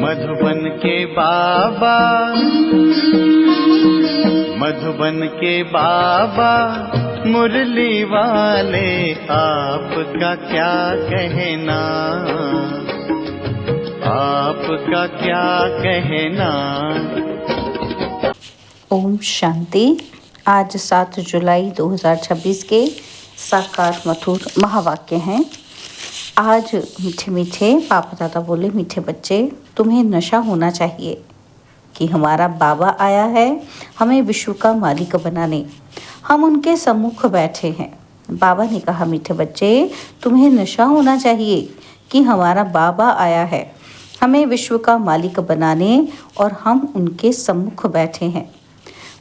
मधुबन के बाबा, मधुबन के बाबा मुरली वाले, आपका क्या कहना, आपका क्या कहना। ओम शांति। आज 7 जुलाई 2026 के साकार मधुर महावाक्य हैं। आज मीठे मीठे पापा दादा बोले, मीठे बच्चे तुम्हें नशा होना चाहिए कि हमारा बाबा आया है हमें विश्व का मालिक बनाने। हम उनके सम्मुख बैठे हैं। बाबा ने कहा, मीठे बच्चे तुम्हें नशा होना चाहिए कि हमारा बाबा आया है हमें विश्व का मालिक बनाने और हम उनके सम्मुख बैठे हैं।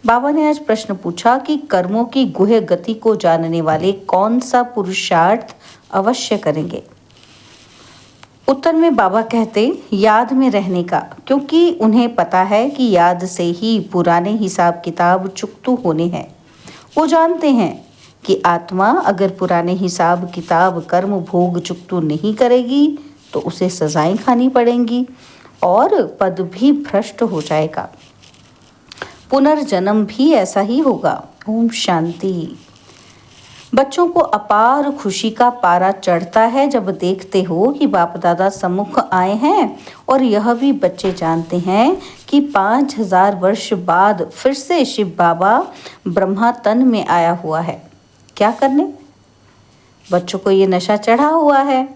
बाबा ने आज प्रश्न पूछा कि कर्मों की गुह्य गति को जानने वाले कौन सा पुरुषार्थ अवश्य करेंगे। उत्तर में बाबा कहते, याद में रहने का, क्योंकि उन्हें पता है कि याद से ही पुराने हिसाब किताब चुकतू होने हैं। वो जानते हैं कि आत्मा अगर पुराने हिसाब किताब कर्म भोग चुकतू नहीं करेगी तो उसे सजाएं खानी पड़ेंगी और पद भी भ्रष्ट हो जाएगा। पुनर्जन्म भी ऐसा ही होगा। ओम शांति। बच्चों को अपार खुशी का पारा चढ़ता है जब देखते हो कि बाप दादा सम्मुख आए हैं और यह भी बच्चे जानते हैं कि 5000 वर्ष बाद फिर से शिव बाबा ब्रह्मा तन में आया हुआ है। क्या करने? बच्चों को ये नशा चढ़ा हुआ है।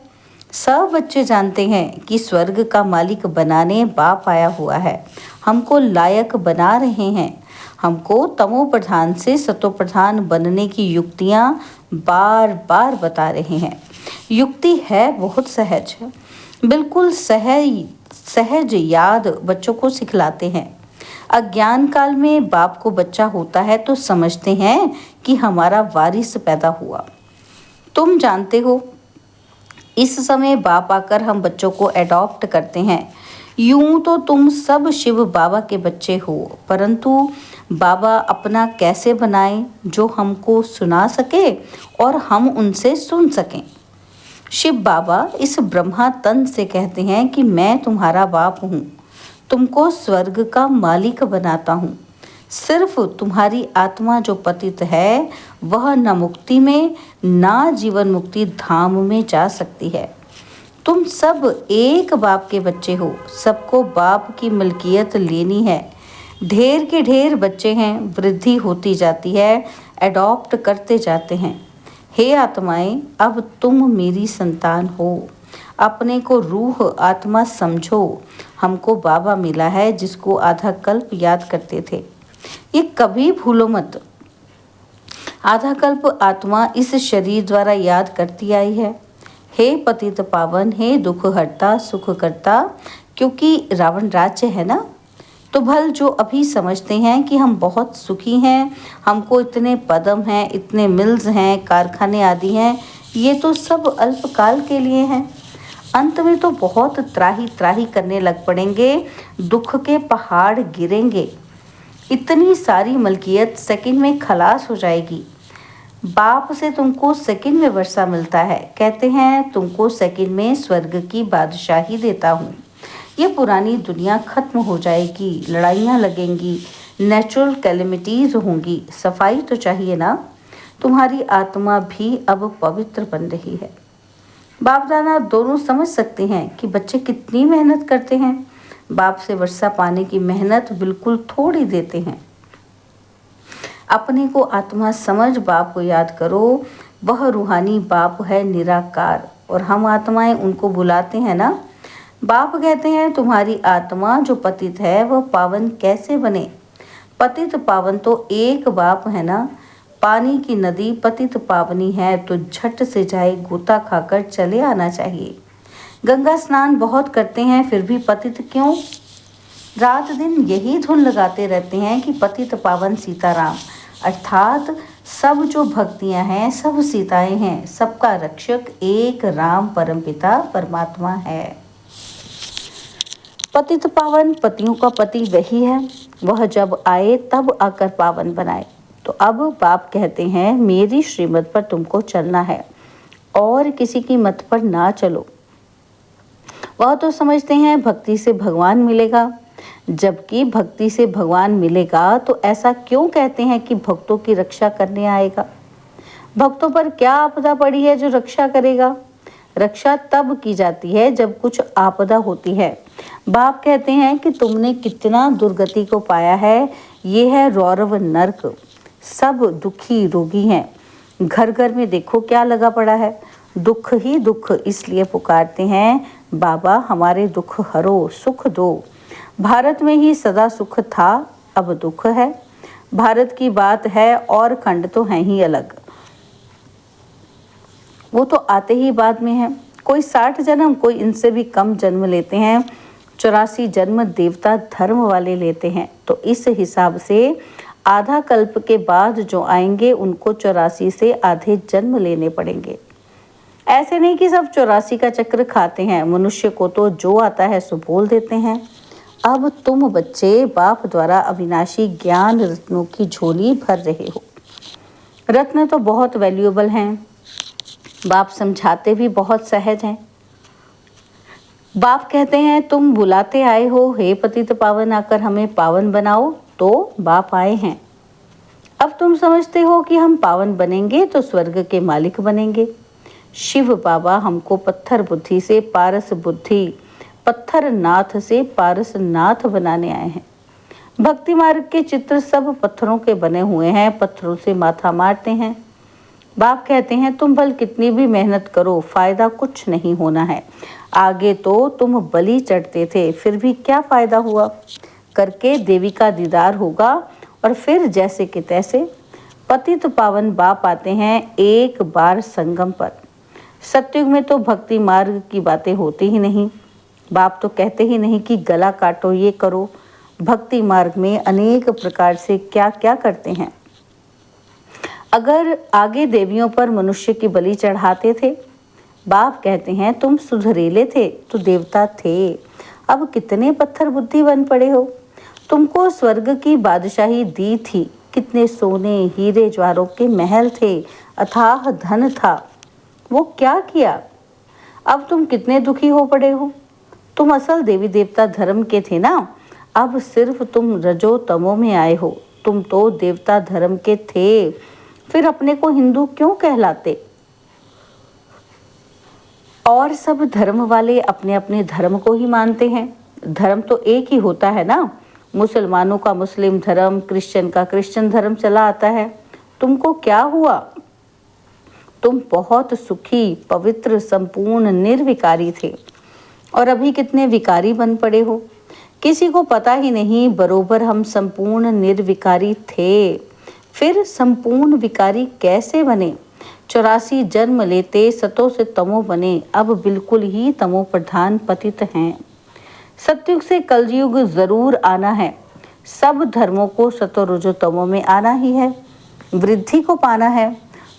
सब बच्चे जानते हैं कि स्वर्ग का मालिक बनाने बाप आया हुआ है, हमको लायक बना रहे हैं। हमको तमो प्रधान से सतो प्रधान बनने की युक्तियां बार बार बता रहे हैं। युक्ति है बहुत सहज, बिल्कुल सहज याद बच्चों को सिखलाते हैं। अज्ञान काल में बाप को बच्चा होता है तो समझते हैं कि हमारा वारिस पैदा हुआ। तुम जानते हो, इस समय बाप आकर हम बच्चों को एडॉप्ट करते हैं। यूं तो तुम सब शिव बाबा के बच्चे हो, परंतु बाबा अपना कैसे बनाए जो हमको सुना सके और हम उनसे सुन सकें। शिव बाबा इस ब्रह्मा तन से कहते हैं कि मैं तुम्हारा बाप हूँ, तुमको स्वर्ग का मालिक बनाता हूँ। सिर्फ तुम्हारी आत्मा जो पतित है वह न मुक्ति में ना जीवन मुक्ति धाम में जा सकती है। तुम सब एक बाप के बच्चे हो, सबको बाप की मलकियत लेनी है। ढेर के ढेर बच्चे हैं, वृद्धि होती जाती है, एडॉप्ट करते जाते हैं। हे आत्माएं, अब तुम मेरी संतान हो। अपने को रूह आत्मा समझो। हमको बाबा मिला है जिसको आधा कल्प याद करते थे। ये कभी भूलो मत। आधा कल्प आत्मा इस शरीर द्वारा याद करती आई है। हे पतित पावन, हे दुख हरता सुख करता, क्योंकि रावण राज्य है ना। तो भल जो अभी समझते हैं कि हम बहुत सुखी हैं, हमको इतने पदम हैं, इतने मिल्स हैं, कारखाने आदि हैं, ये तो सब अल्पकाल के लिए हैं। अंत में तो बहुत त्राही त्राही करने लग पड़ेंगे, दुख के पहाड़ गिरेंगे। इतनी सारी मलकियत सेकंड में खलास हो जाएगी। बाप से तुमको सेकंड में वर्षा मिलता है। कहते हैं तुमको सेकंड में स्वर्ग की बादशाही देता हूँ। ये पुरानी दुनिया खत्म हो जाएगी, लड़ाइयाँ लगेंगी, नेचुरल कैलेमिटीज होंगी, सफाई तो चाहिए ना। तुम्हारी आत्मा भी अब पवित्र बन रही है। बाप दादा दोनों समझ सकते हैं कि बच्चे कितनी मेहनत करते हैं। बाप से वर्षा पाने की मेहनत बिल्कुल थोड़ी देते हैं। अपने को आत्मा समझ बाप को याद करो। वह रूहानी बाप है निराकार और हम आत्माएं उनको बुलाते हैं ना। बाप कहते हैं तुम्हारी आत्मा जो पतित है वह पावन कैसे बने। पतित पावन तो एक बाप है ना। पानी की नदी पतित पावनी है तो झट से जाए गोता खाकर चले आना चाहिए। गंगा स्नान बहुत करते हैं फिर भी पतित क्यों? रात दिन यही धुन लगाते रहते हैं कि पतित पावन सीताराम, अर्थात सब जो भक्तियां हैं सब सीताएं हैं। सबका रक्षक एक राम परमपिता परमात्मा है। पतित पावन पतियों का पति वही है। वह जब आए तब आकर पावन बनाए। तो अब बाप कहते हैं मेरी श्रीमत पर तुमको चलना है और किसी की मत पर ना चलो। वह तो समझते हैं भक्ति से भगवान मिलेगा, जबकि भक्ति से भगवान मिलेगा तो ऐसा क्यों कहते हैं कि भक्तों की रक्षा करने आएगा। भक्तों पर क्या आपदा पड़ी है जो रक्षा करेगा। रक्षा तब की जाती है जब कुछ आपदा होती है। बाप कहते हैं कि तुमने कितना दुर्गति को पाया है, ये है रौरव नरक। सब दुखी रोगी हैं, घर घर में देखो क्या लगा पड़ा है, दुख ही दुख, इसलिए पुकारते हैं बाबा हमारे दुख हरो, सुख दो। भारत में ही सदा सुख था, अब दुख है। भारत की बात है और खंड तो हैं ही अलग, वो तो आते ही बाद में है। कोई 60 जन्म, कोई इनसे भी कम जन्म लेते हैं। 84 जन्म देवता धर्म वाले लेते हैं, तो इस हिसाब से आधा कल्प के बाद जो आएंगे उनको 84 से आधे जन्म लेने पड़ेंगे। ऐसे नहीं कि सब 84 का चक्र खाते हैं। मनुष्य को तो जो आता है सो बोल देते हैं। अब तुम बच्चे बाप द्वारा अविनाशी ज्ञान रत्नों की झोली भर रहे हो। रत्न तो बहुत वैल्यूएबल हैं, बाप समझाते भी बहुत सहज हैं। बाप कहते हैं तुम बुलाते आए हो, हे पतित पावन आकर हमें पावन बनाओ, तो बाप आए हैं। अब तुम समझते हो कि हम पावन बनेंगे तो स्वर्ग के मालिक बनेंगे। शिव बाबा हमको पत्थर बुद्धि से पारस बुद्धि, पत्थर नाथ से पारस नाथ बनाने आए हैं। भक्ति मार्ग के चित्र सब पत्थरों के बने हुए हैं, पत्थरों से माथा मारते हैं। बाप कहते हैं तुम भल कितनी भी मेहनत करो, फायदा कुछ नहीं होना है। आगे तो तुम बलि चढ़ते थे, फिर भी क्या फायदा हुआ। करके देवी का दीदार होगा और फिर जैसे कि तैसे। पतित पावन बाप आते हैं एक बार संगम पर। सतयुग में तो भक्ति मार्ग की बातें होती ही नहीं। बाप तो कहते ही नहीं कि गला काटो, ये करो। भक्ति मार्ग में अनेक प्रकार से क्या क्या करते हैं। अगर आगे देवियों पर मनुष्य की बलि चढ़ाते थे, बाप कहते हैं तुम सुधरेले थे तो देवता थे, अब कितने पत्थर बुद्धि बन पड़े हो। तुमको स्वर्ग की बादशाही दी थी, कितने सोने हीरे ज्वारों के महल थे, अथाह धन था, वो क्या किया। अब तुम कितने दुखी हो पड़े हो। तुम असल देवी देवता धर्म के थे ना, अब सिर्फ तुम रजो तमो में आए हो। तुम तो देवता धर्म के थे, फिर अपने को हिंदू क्यों कहलाते। और सब धर्म वाले अपने अपने धर्म को ही मानते हैं। धर्म तो एक ही होता है ना। मुसलमानों का मुस्लिम धर्म, क्रिश्चियन का क्रिश्चियन धर्म चला आता है। तुमको क्या हुआ। तुम बहुत सुखी, पवित्र, संपूर्ण, निर्विकारी थे और अभी कितने विकारी बन पड़े हो। किसी को पता ही नहीं बरोबर हम संपूर्ण निर्विकारी थे, फिर संपूर्ण विकारी कैसे बने। 84 जन्म लेते सतो से तमो बने, अब बिल्कुल ही तमो प्रधान पतित हैं। सतयुग से कलयुग जरूर आना है। सब धर्मों को सतो रजो तमो में आना ही है, वृद्धि को पाना है।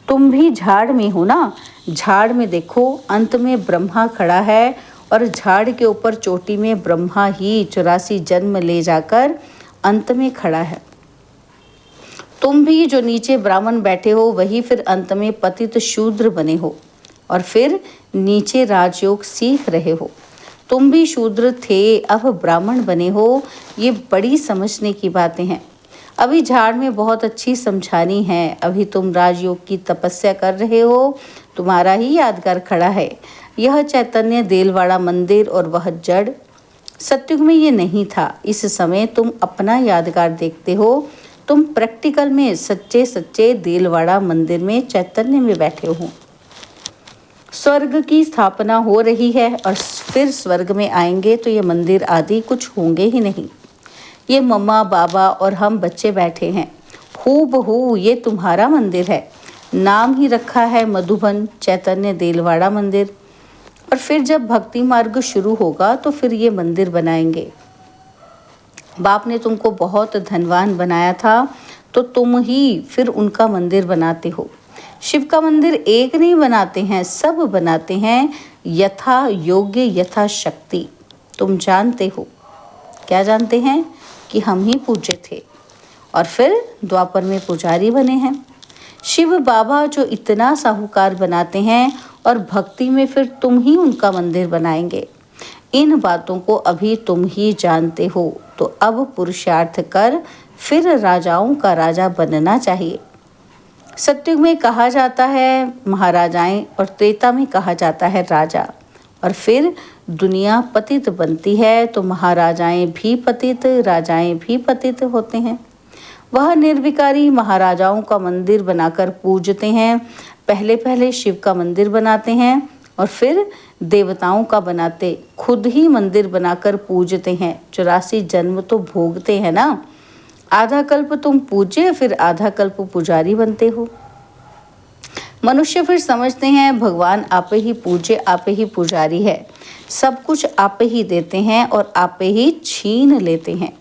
तुम भी झाड़ में हो ना। झाड़ में देखो अंत में ब्रह्मा खड़ा है और झाड़ के ऊपर चोटी में ब्रह्मा ही 84 जन्म ले जाकर अंत में खड़ा है। तुम भी जो नीचे ब्राह्मण बैठे हो वही फिर अंत में पतित शूद्र बने हो और फिर नीचे राजयोग सीख रहे हो। तुम भी शूद्र थे, अब ब्राह्मण बने हो। ये बड़ी समझने की बातें हैं। अभी झाड़ में बहुत अच्छी समझानी है। अभी तुम राजयोग की तपस्या कर रहे हो, तुम्हारा ही यादगार खड़ा है। यह चैतन्य देलवाड़ा मंदिर और वह जड़। सतयुग में ये नहीं था। इस समय तुम अपना यादगार देखते हो। तुम प्रैक्टिकल में सच्चे सच्चे देलवाड़ा मंदिर में चैतन्य में बैठे हो। स्वर्ग की स्थापना हो रही है और फिर स्वर्ग में आएंगे तो ये मंदिर आदि कुछ होंगे ही नहीं। ये मम्मा बाबा और हम बच्चे बैठे हैं। हूबहू ये तुम्हारा मंदिर है। नाम ही रखा है मधुबन चैतन्य देलवाड़ा मंदिर। और फिर जब भक्ति मार्ग शुरू होगा तो फिर ये मंदिर बनाएंगे। बाप ने तुमको बहुत धनवान बनाया था तो तुम ही फिर उनका मंदिर बनाते हो। शिव का मंदिर एक नहीं बनाते हैं, सब बनाते हैं यथा योग्य यथा शक्ति। तुम जानते हो, क्या जानते हैं कि हम ही पूज्य थे और फिर द्वापर में पुजारी बने हैं। शिव बाबा जो इतना साहूकार बनाते हैं और भक्ति में फिर तुम ही उनका मंदिर बनाएंगे। इन बातों को अभी तुम ही जानते हो, तो अब पुरुषार्थ कर फिर राजाओं का राजा बनना चाहिए। सतयुग में कहा जाता है महाराजाएं और त्रेता में कहा जाता है राजा, और फिर दुनिया पतित बनती है तो महाराजाएं भी पतित, राजाएं भी पतित होते हैं। वह निर्विकारी महाराजाओं का मंदिर बनाकर पूजते हैं। पहले पहले शिव का मंदिर बनाते हैं और फिर देवताओं का बनाते खुद ही मंदिर बनाकर पूजते हैं। 84 जन्म तो भोगते हैं ना। आधा कल्प तुम पूज्य, फिर आधा कल्प पुजारी बनते हो। मनुष्य फिर समझते हैं भगवान आपे ही पूज्य, आपे ही पुजारी है, सब कुछ आपे ही देते हैं और आपे ही छीन लेते हैं।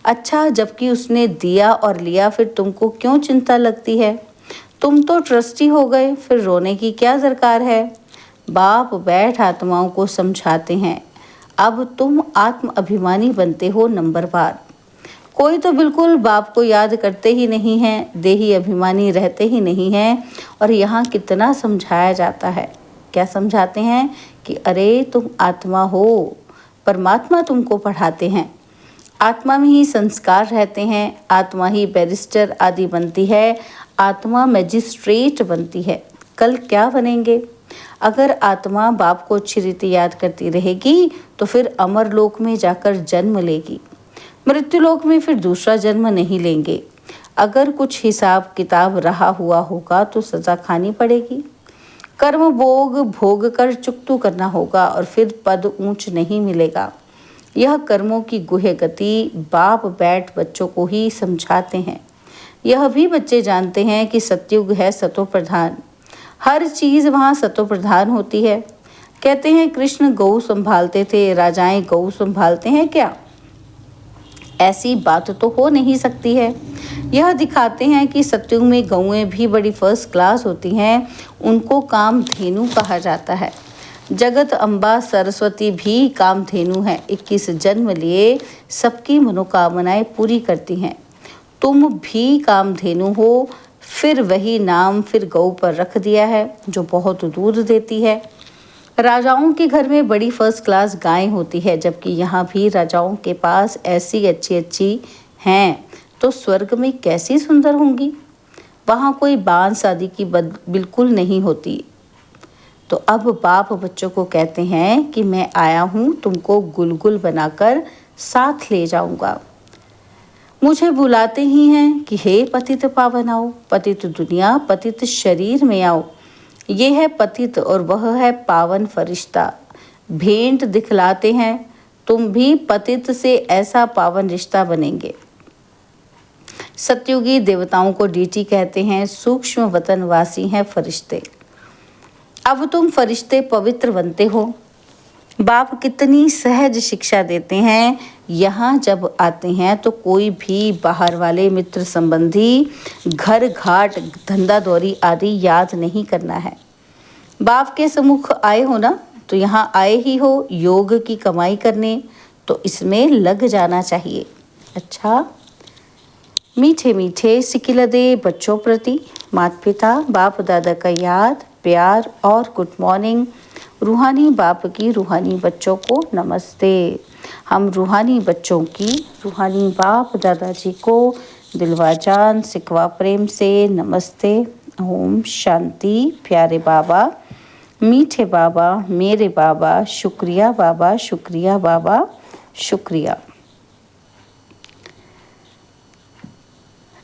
अच्छा, जबकि उसने दिया और लिया, फिर तुमको क्यों चिंता लगती है? तुम तो ट्रस्टी हो गए, फिर रोने की क्या दरकार है? बाप बैठ आत्माओं को समझाते हैं, अब तुम आत्म अभिमानी बनते हो नंबरवार। कोई तो बिल्कुल बाप को याद करते ही नहीं है, देही अभिमानी रहते ही नहीं हैं। और यहाँ कितना समझाया जाता है। क्या समझाते हैं कि अरे तुम आत्मा हो, परमात्मा तुमको पढ़ाते हैं। आत्मा में ही संस्कार रहते हैं, आत्मा ही बैरिस्टर आदि बनती है, आत्मा मैजिस्ट्रेट बनती है। कल क्या बनेंगे? अगर आत्मा बाप को अच्छी रीति याद करती रहेगी तो फिर अमर लोक में जाकर जन्म लेगी, मृत्युलोक में फिर दूसरा जन्म नहीं लेंगे। अगर कुछ हिसाब किताब रहा हुआ होगा तो सजा खानी पड़ेगी। कर्म भोग कर चुकतू करना होगा और फिर पद ऊंच नहीं मिलेगा। यह कर्मों की गुह्य गति बाप बैठ बच्चों को ही समझाते हैं। यह भी बच्चे जानते हैं कि सतयुग है सतो प्रधान, हर चीज वहाँ सतो प्रधान होती है। कहते हैं कृष्ण गौ संभालते थे, राजाएं गौ संभालते हैं क्या? ऐसी बात तो हो नहीं सकती है। यह दिखाते हैं कि सतयुग में गौएं भी बड़ी फर्स्ट क्लास होती हैं, उनको कामधेनु कहा जाता है। जगत अम्बा सरस्वती भी कामधेनु है, 21 जन्म लिए सबकी मनोकामनाएं पूरी करती हैं। तुम भी कामधेनु हो, फिर वही नाम फिर गौ पर रख दिया है जो बहुत दूध देती है। राजाओं के घर में बड़ी फर्स्ट क्लास गायें होती है, जबकि यहाँ भी राजाओं के पास ऐसी अच्छी हैं तो स्वर्ग में कैसी सुंदर होंगी। वहाँ कोई बांस आदि की बिल्कुल नहीं होती। तो अब बाप बच्चों को कहते हैं कि मैं आया हूँ तुमको गुलगुल बनाकर साथ ले जाऊंगा। मुझे बुलाते ही हैं कि हे पतित पावन आओ, पतित दुनिया पतित शरीर में आओ। ये है पतित और वह है पावन फरिश्ता। भेंट दिखलाते हैं, तुम भी पतित से ऐसा पावन रिश्ता बनेंगे। सतयुगी देवताओं को डीटी कहते हैं, सूक्ष्म वतनवासी हैं फरिश्ते। अब तुम फरिश्ते पवित्र बनते हो। बाप कितनी सहज शिक्षा देते हैं। यहाँ जब आते हैं तो कोई भी बाहर वाले मित्र संबंधी, घर घाट धंधा दौरी आदि याद नहीं करना है। बाप के सम्मुख आए हो ना, तो यहाँ आए ही हो योग की कमाई करने, तो इसमें लग जाना चाहिए। अच्छा, मीठे मीठे सिकिलदे बच्चों प्रति माता पिता बाप दादा का याद, प्यार और गुड मॉर्निंग। रूहानी बाप की रूहानी बच्चों को नमस्ते। हम रूहानी बच्चों की रूहानी बाप दादाजी को दिलवा जान सिकवा प्रेम से नमस्ते। ओम शांति। प्यारे बाबा, मीठे बाबा, मेरे बाबा, शुक्रिया बाबा, शुक्रिया बाबा, शुक्रिया।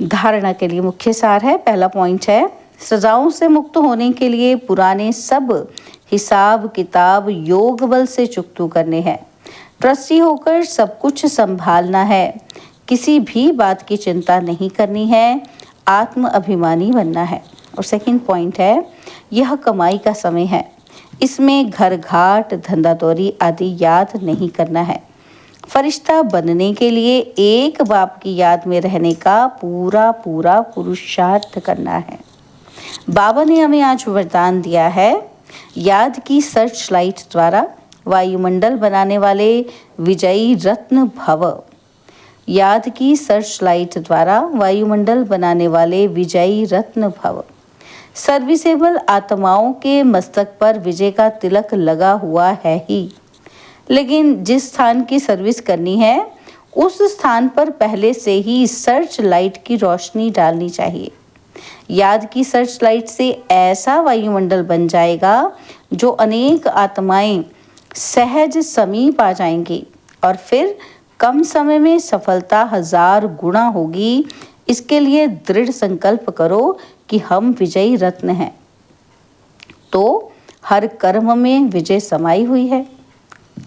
धारणा के लिए मुख्य सार है। पहला पॉइंट है, सजाओं से मुक्त होने के लिए पुराने सब हिसाब किताब योग बल से चुकतू करने हैं। ट्रस्टी होकर सब कुछ संभालना है, किसी भी बात की चिंता नहीं करनी है, आत्म अभिमानी बनना है। और सेकंड पॉइंट है, यह कमाई का समय है, इसमें घर घाट धंधा दौरी आदि याद नहीं करना है। फरिश्ता बनने के लिए एक बाप की याद में रहने का पूरा पुरुषार्थ करना है। बाबा ने हमें आज वरदान दिया है, याद की सर्च लाइट द्वारा वायुमंडल बनाने वाले विजयी रत्न भव। याद की सर्च लाइट द्वारा वायुमंडल बनाने वाले विजयी रत्न भव। सर्विसेबल आत्माओं के मस्तक पर विजय का तिलक लगा हुआ है ही। लेकिन जिस स्थान की सर्विस करनी है उस स्थान पर पहले से ही सर्च लाइट की रोशनी डालनी चाहिए। याद की सर्च लाइट से ऐसा वायुमंडल बन जाएगा जो अनेक आत्माएं सहज समीप आ जाएंगी और फिर कम समय में सफलता 1000 गुना होगी। इसके लिए दृढ़ संकल्प करो कि हम विजयी रत्न हैं। तो हर कर्म में विजय समाई हुई है।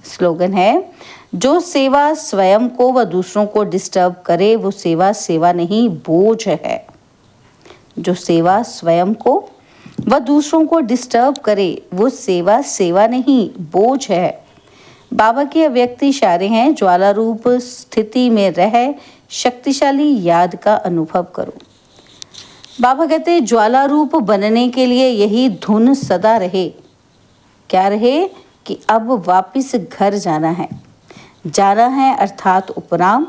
स्लोगन है, जो सेवा स्वयं को व दूसरों को डिस्टर्ब करे वो सेवा सेवा नहीं बोझ है। जो सेवा स्वयं को व दूसरों को डिस्टर्ब करे वो सेवा सेवा नहीं बोझ है। बाबा की अव्यक्त इशारे हैं, ज्वाला रूप स्थिति में रह शक्तिशाली याद का अनुभव करो। बाबा कहते हैं ज्वाला रूप बनने के लिए यही धुन सदा रहे। क्या रहे? कि अब वापस घर जाना है। जाना है अर्थात उपराम।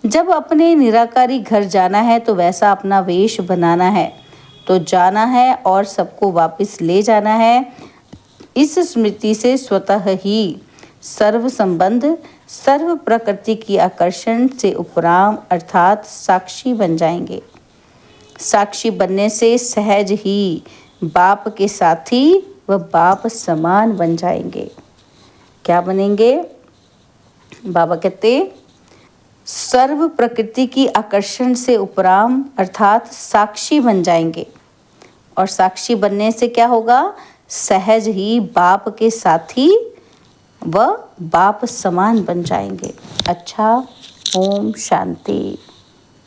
जब अपने निराकारी घर जाना है तो वैसा अपना वेश बनाना है। तो जाना है और सबको वापस ले जाना है। इस स्मृति से स्वतः ही सर्व संबंध सर्व प्रकृति की आकर्षण से उपराम अर्थात साक्षी बन जाएंगे। साक्षी बनने से सहज ही बाप के साथी व बाप समान बन जाएंगे। क्या बनेंगे? बाबा कहते सर्व प्रकृति की आकर्षण से उपराम अर्थात साक्षी बन जाएंगे। और साक्षी बनने से क्या होगा? सहज ही बाप के साथी व बाप समान बन जाएंगे। अच्छा, ओम शांति।